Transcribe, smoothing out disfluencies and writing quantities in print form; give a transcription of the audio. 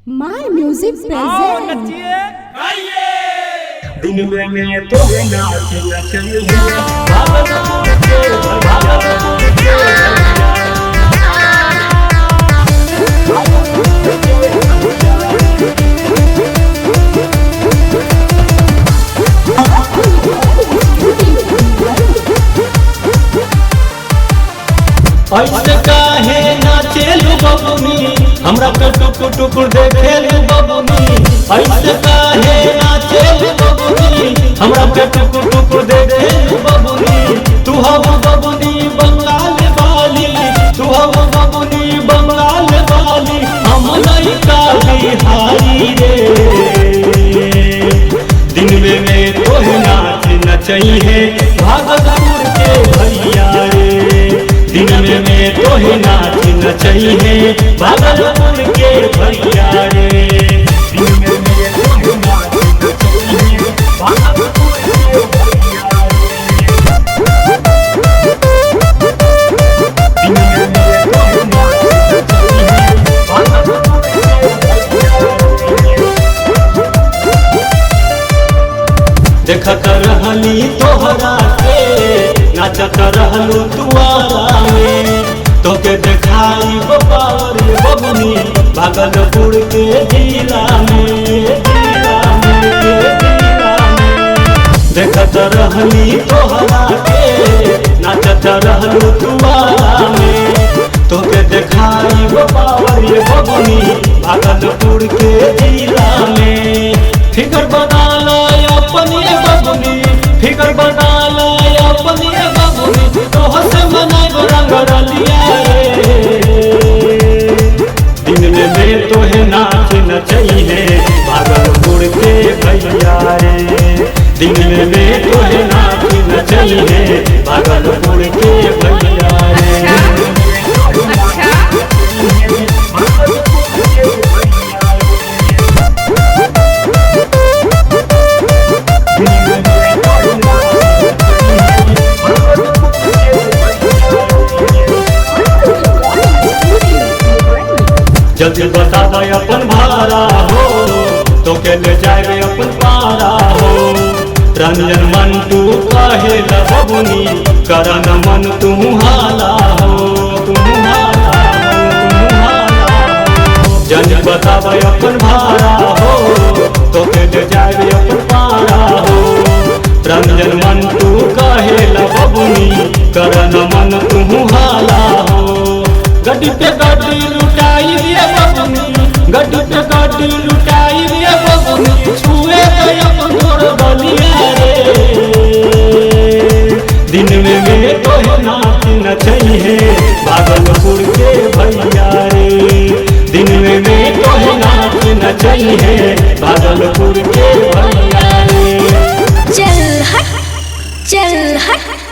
माय music present. दिन में तो नाचना चाहिए। ऐसे काहे नाचेलू बबुनी, हमरा के टुकुर टुकुर देखेलू बबुनी। ऐसे काहे नाचेलू बबुनी, हमरा के टुकुर टुकुर देखेलू बबुनी। तू हव बबुनी बंगाल वाली, तू हव बबुनी बंगाल वाली, हम लइका बिहारी रे। दिन में तोहे नाचना चाहिए भागलपुर के भैया रे। दिन में तोहे नाचना चाहिए भागलपुर के भैया रे। दिन में तो नाचना चाहिए भागलपुर के भैया रे। दिन में तो नाचना चाहिए भागलपुर के भैया रे। देखत रहली तोहरा के नाचत रहलू दुआरा में, तोके देखाई पावर बबुनी भागलपुर के जिला में। देखत रहली तोहरा के नाचत रहलू दुआरा में, तोके देखाई पावर बबुनी भागलपुर के जिला में। फिकर बना लो अपनी बबुनी, फिकर बना लो अपनी बबुनी, तोह से मनाइब रंग रलिया रे। दिन में तोहे नाचना चाहिए भागलपुर के भैया रे। दिन में तोहे नाचना चाहिए भागलपुर के भैया रे। जल्दी बता दे अपन भाड़ा हो, तो के ले जाए अपन पारा हो। रंजन मंटू कहे बबुनी करन मन तुम हाला हो, तुम हाला हो। जल्दी बता दे अपन भाड़ा हो, तो के ले जाए अपन पारा हो। रंजन मंटू कहे बबुनी करन मन तुम हाला हो। गड्डी पे गड्डी लुटाई रे बबुनी, गड्डी पे गड्डी लुटाई रे बबुनी, छुए अपन गोर बलिया रे। दिन में तोहे नाचना चाहिए भागलपुर के भैया रे। दिन में तोहे नाचना चाहिए भागलपुर के भैया रे। चल हट चल हट।